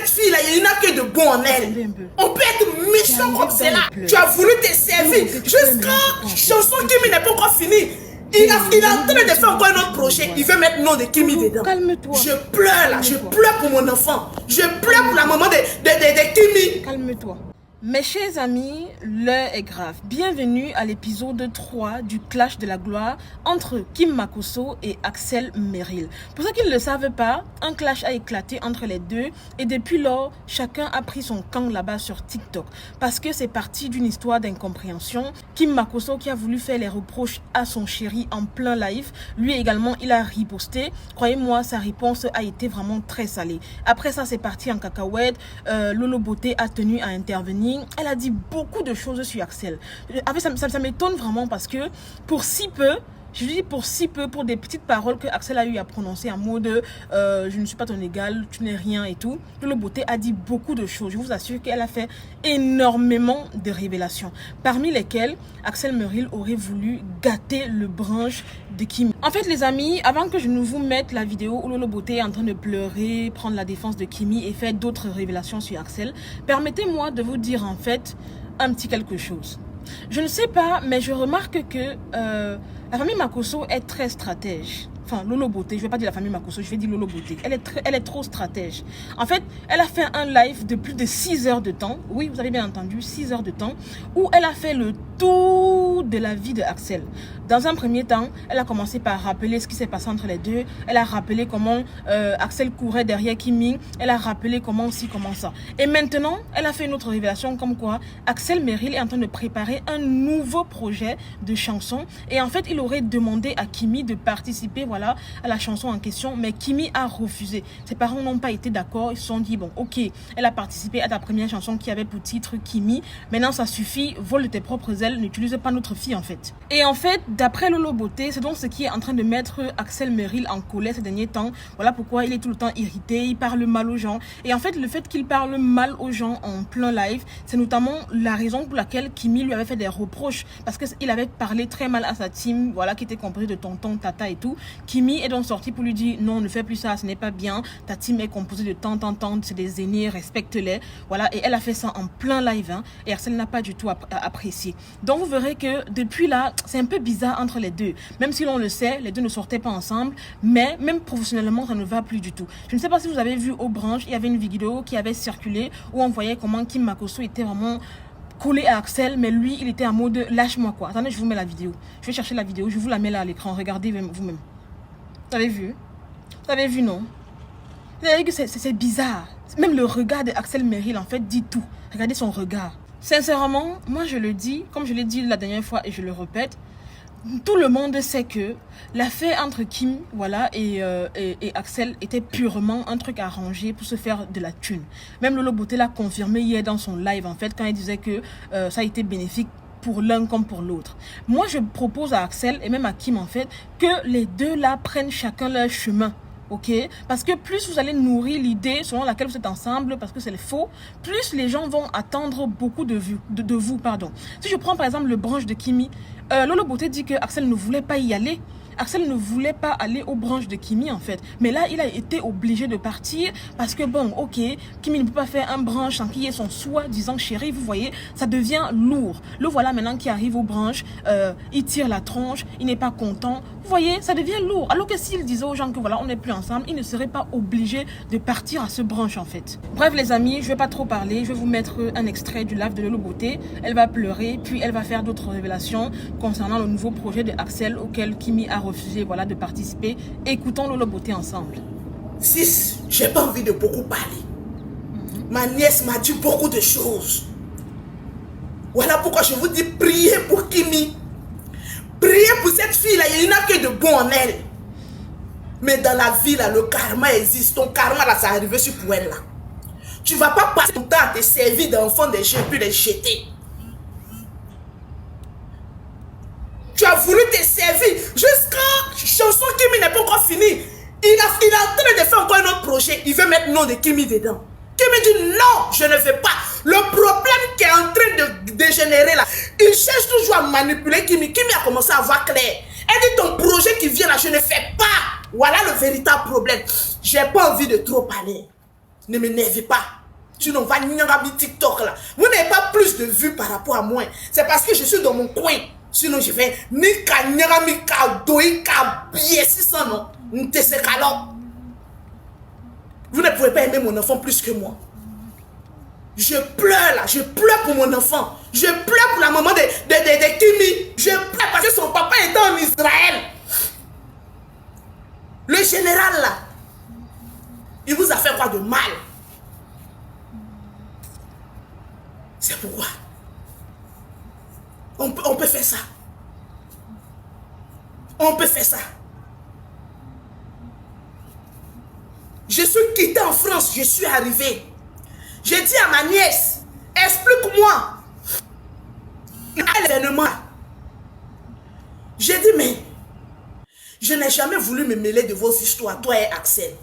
cette fille-là, il n'y en a que de bon en elle. On peut être méchant comme cela. Tu as voulu te servir jusqu'à chanson Kimi n'est pas encore finie. Il est en train de faire encore un autre projet. Il veut mettre le nom de Kimi dedans. Calme-toi. Je pleure là, je pleure pour mon enfant. Je pleure pour la maman de Kimi. Calme-toi. Mes chers amis, l'heure est grave. Bienvenue à l'épisode 3 du clash de la gloire entre Kim Makosso et Axel Merrill. Pour ceux qui ne le savent pas, un clash a éclaté entre les deux et depuis lors, chacun a pris son camp là-bas sur TikTok. Parce que c'est parti d'une histoire d'incompréhension. Kim Makosso qui a voulu faire les reproches à son chéri en plein live, lui également il a riposté. Croyez-moi, sa réponse a été vraiment très salée. Après ça, c'est parti en cacahuète. Lolo Beauté a tenu à intervenir. Elle a dit beaucoup de choses sur Axel. En fait, ça m'étonne vraiment parce que pour si peu, je dis pour si peu, pour des petites paroles que Axel a eu à prononcer en mode je ne suis pas ton égal, tu n'es rien et tout. Lolo Beauté a dit beaucoup de choses. Je vous assure qu'elle a fait énormément de révélations. Parmi lesquelles, Axel Merrill aurait voulu gâter le branche de Kimi. En fait, les amis, avant que je ne vous mette la vidéo où Lolo Beauté est en train de pleurer, prendre la défense de Kimi et faire d'autres révélations sur Axel, permettez-moi de vous dire en fait un petit quelque chose. Je ne sais pas, mais je remarque que la famille Makosso est très stratège. Enfin, Lolo Beauté, je ne vais pas dire la famille Makosso, je vais dire Lolo Beauté. Elle est trop stratège. En fait, elle a fait un live de plus de 6 heures de temps. Oui, vous avez bien entendu, 6 heures de temps. Où elle a fait le tour de la vie de Axel. Dans un premier temps, elle a commencé par rappeler ce qui s'est passé entre les deux. Elle a rappelé comment Axel courait derrière Kimi. Elle a rappelé comment ci, comment ça. Et maintenant, elle a fait une autre révélation comme quoi Axel Merrill est en train de préparer un nouveau projet de chanson. Et en fait, il aurait demandé à Kimi de participer voilà, à la chanson en question. Mais Kimi a refusé. Ses parents n'ont pas été d'accord. Ils se sont dit, bon, ok, elle a participé à ta première chanson qui avait pour titre Kimi. Maintenant, ça suffit. Vole de tes propres ailes. N'utilise pas notre fille, en fait. Et en fait, d'après Lolo Beauté, c'est donc ce qui est en train de mettre Axel Merrill en colère ces derniers temps. Voilà pourquoi il est tout le temps irrité, il parle mal aux gens. Et en fait, le fait qu'il parle mal aux gens en plein live, c'est notamment la raison pour laquelle Kimi lui avait fait des reproches. Parce qu'il avait parlé très mal à sa team, voilà, qui était composée de tonton, tata et tout. Kimi est donc sorti pour lui dire, non, ne fais plus ça, ce n'est pas bien. Ta team est composée de tant, c'est des aînés, respecte-les. Voilà, et elle a fait ça en plein live. Hein, et Axel n'a pas du tout apprécié. Donc vous verrez que depuis là, c'est un peu bizarre entre les deux. Même si l'on le sait, les deux ne sortaient pas ensemble, mais même professionnellement, ça ne va plus du tout. Je ne sais pas si vous avez vu au branche, il y avait une vidéo qui avait circulé où on voyait comment Kim Makosso était vraiment collé à Axel, mais lui, il était en mode lâche-moi quoi. Attendez, je vous mets la vidéo. Je vais chercher la vidéo, je vous la mets là à l'écran. Regardez vous-même. Vous avez vu? Vous avez vu, non? Vous avez vu que c'est bizarre. Même le regard d'Axel Merrill, en fait, dit tout. Regardez son regard. Sincèrement, moi je le dis, comme je l'ai dit la dernière fois et je le répète, tout le monde sait que l'affaire entre Kim voilà, et Axel était purement un truc arrangé pour se faire de la thune. Même Lolo Beauté l'a confirmé hier dans son live en fait quand il disait que ça a été bénéfique pour l'un comme pour l'autre. Moi je propose à Axel et même à Kim en fait que les deux là prennent chacun leur chemin. Ok, parce que plus vous allez nourrir l'idée selon laquelle vous êtes ensemble, parce que c'est faux, plus les gens vont attendre beaucoup de vous. Si je prends par exemple le branche de Kimi, Lolo Beauté dit que Axel ne voulait pas y aller. Axel ne voulait pas aller aux branches de Kimi en fait. Mais là, il a été obligé de partir parce que bon, ok, Kimi ne peut pas faire un branche sans qu'il y ait son soi-disant chéri. Vous voyez, ça devient lourd. Le voilà maintenant qui arrive aux branches, il tire la tronche, il n'est pas content. Vous voyez, ça devient lourd. Alors que s'il disait aux gens que voilà, on n'est plus ensemble, il ne serait pas obligé de partir à ce branche en fait. Bref les amis, je vais pas trop parler. Je vais vous mettre un extrait du live de Lolo Beauté. Elle va pleurer, puis elle va faire d'autres révélations concernant le nouveau projet de Axel auquel Kimi a refusé voilà, de participer. Écoutons Lolo Beauté ensemble. 6, j'ai pas envie de beaucoup parler. Ma nièce m'a dit beaucoup de choses. Voilà pourquoi je vous dis priez pour Kimi. Priez pour cette fille-là, il n'y en a que de bon en elle. Mais dans la vie, là, le karma existe. Ton karma, là, ça arrive sur pour elle, là. Tu vas pas passer ton temps à te servir d'enfants des jeux puis les jeter. Tu as voulu te servir jusqu'à chanson Kimi n'est pas encore finie. Il est en train de faire encore un autre projet. Il veut mettre le nom de Kimi dedans. Kimi dit non, je ne veux pas. Le problème qui est en train de dégénérer là, il cherche toujours à manipuler Kimi. Kimi a commencé à voir clair. Elle dit ton projet qui vient là, je ne fais pas. Voilà le véritable problème. J'ai pas envie de trop parler. Ne m'énervez pas. Sinon, on va nyangami TikTok là. Vous n'avez pas plus de vues par rapport à moi. C'est parce que je suis dans mon coin. Sinon, je vais ni ka nyangami ka doi ka biesi sans non. N'tese kalon. Vous ne pouvez pas aimer mon enfant plus que moi. Je pleure là, je pleure pour mon enfant. Je pleure pour la maman de Kimi. Je pleure parce que son papa était en Israël. Le général là, il vous a fait quoi de mal? C'est pourquoi on peut faire ça. On peut faire ça. Je suis quitté en France, je suis arrivé. J'ai dit à ma nièce, explique-moi l'événement. J'ai dit, mais je n'ai jamais voulu me mêler de vos histoires, toi et Axel.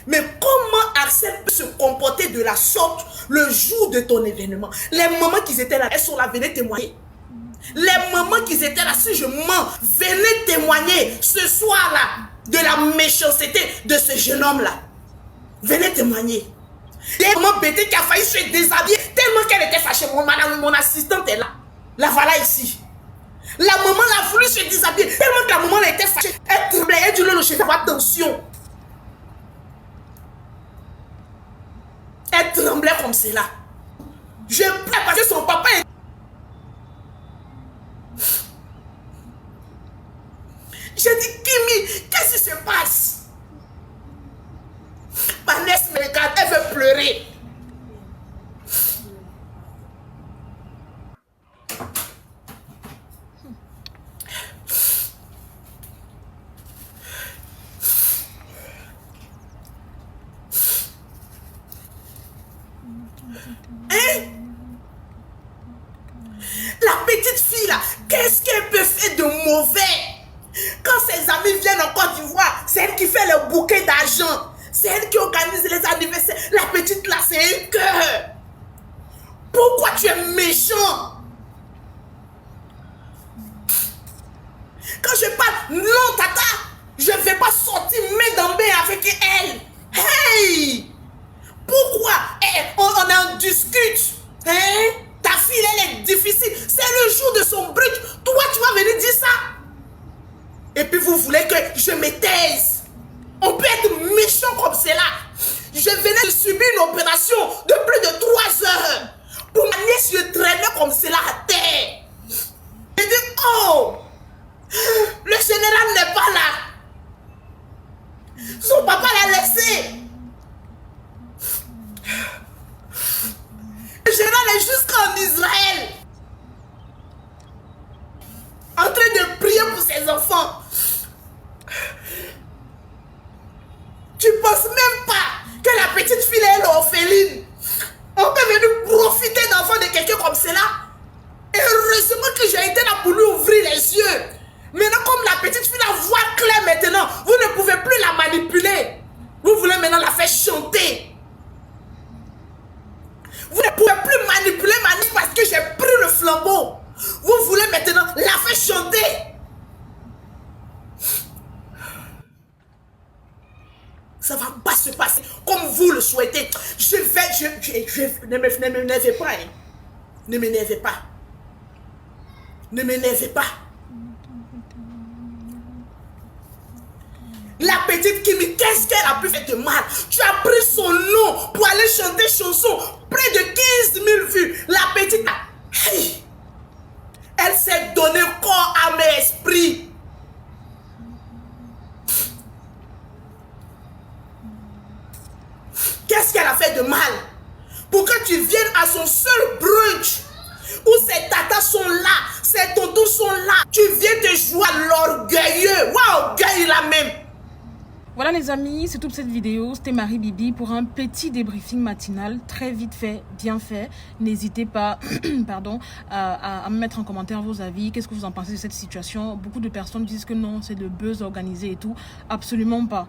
Mais comment Axel peut se comporter de la sorte le jour de ton événement? Les mamans qui étaient là, elles sont là, venez témoigner. Les mamans qui étaient là, si je mens, venez témoigner ce soir-là de la méchanceté de ce jeune homme-là. Venez témoigner. Il y a une maman bêtée qui a failli se déshabiller tellement qu'elle était fâchée. Mon assistante est là. La voilà ici. La maman a voulu se déshabiller tellement que la maman était fâchée. Elle tremblait, elle dit le chef, attention. Elle tremblait comme cela. Je pleure parce que son papa est... J'ai dit, Kimi, qu'est-ce qui se passe? Ma nièce me regarde, elle veut pleurer. Hein? La petite fille là, qu'est-ce qu'elle peut faire de mauvais? Quand ses amis viennent en Côte d'Ivoire, c'est elle qui fait le bouquet d'argent. C'est elle qui organise les anniversaires. La petite là, c'est un cœur. Pourquoi tu es méchant? Quand je parle, non tata, je ne vais pas sortir main dans main avec elle. Hey! Pourquoi? Hey, on en discute. Hein? Ta fille, elle est difficile. C'est le jour de son bridge. Toi, tu vas venir dire ça? Et puis vous voulez que je me taise? On peut être méchant comme cela. Je venais de subir une opération de plus de 3 heures. Pour ma nièce, je traînais comme cela à terre. J'ai dit, oh, le général n'est pas là. Son papa l'a laissé. Le général est jusqu'en Israël. En train de prier pour ses enfants. Tu penses même pas que la petite fille est orpheline. On peut venir profiter d'enfants de quelqu'un comme cela. Et heureusement que j'ai été là pour lui ouvrir les yeux. Maintenant, comme la petite fille la voit claire maintenant, vous ne pouvez plus la manipuler. Vous voulez maintenant la faire chanter. Vous ne pouvez plus manipuler ma nièce parce que j'ai pris le flambeau. Vous voulez maintenant la faire chanter. Ça va pas se passer comme vous le souhaitez. Ne m'énervez pas. Hein. Ne m'énervez pas. Ne m'énervez pas. La petite Kimi, qu'est-ce qu'elle a pu faire de mal? Tu as pris son nom pour aller chanter chanson. Près de 15 000 vues. La petite, hey, elle s'est donné corps, âme et esprit. Qu'est-ce qu'elle a fait de mal? Pour que tu viennes à son seul brunch où ses tatas sont là, ses tontons sont là. Tu viens te jouer à l'orgueilleux. Waouh, orgueil là même. Voilà les amis, c'est toute cette vidéo. C'était Marie Bibi pour un petit débriefing matinal, très vite fait, bien fait. N'hésitez pas pardon, à me mettre en commentaire vos avis. Qu'est-ce que vous en pensez de cette situation? Beaucoup de personnes disent que non, c'est le buzz organisé et tout. Absolument pas.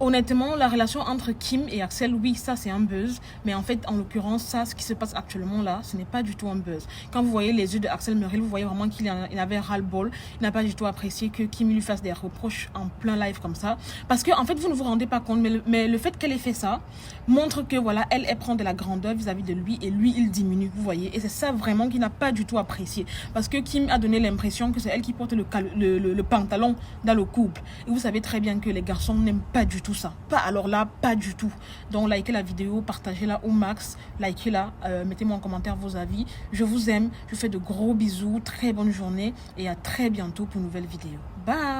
honnêtement, la relation entre Kim et Axel, oui, ça c'est un buzz. Mais en fait, en l'occurrence, ça, ce qui se passe actuellement là, ce n'est pas du tout un buzz. Quand vous voyez les yeux de Axel Merrill, vous voyez vraiment qu'il avait ras-le-bol. Il n'a pas du tout apprécié que Kim lui fasse des reproches en plein live comme ça. Parce que, en fait, vous ne vous rendez pas compte, mais le fait qu'elle ait fait ça montre que, voilà, elle prend de la grandeur vis-à-vis de lui et lui, il diminue, vous voyez. Et c'est ça vraiment qu'il n'a pas du tout apprécié. Parce que Kim a donné l'impression que c'est elle qui porte le pantalon dans le couple. Et vous savez très bien que les garçons n'aiment pas du tout ça. Pas, alors là, pas du tout. Donc, likez la vidéo, partagez-la au max, likez-la, mettez-moi en commentaire vos avis. Je vous aime, je vous fais de gros bisous, très bonne journée et à très bientôt pour une nouvelle vidéo. Bye!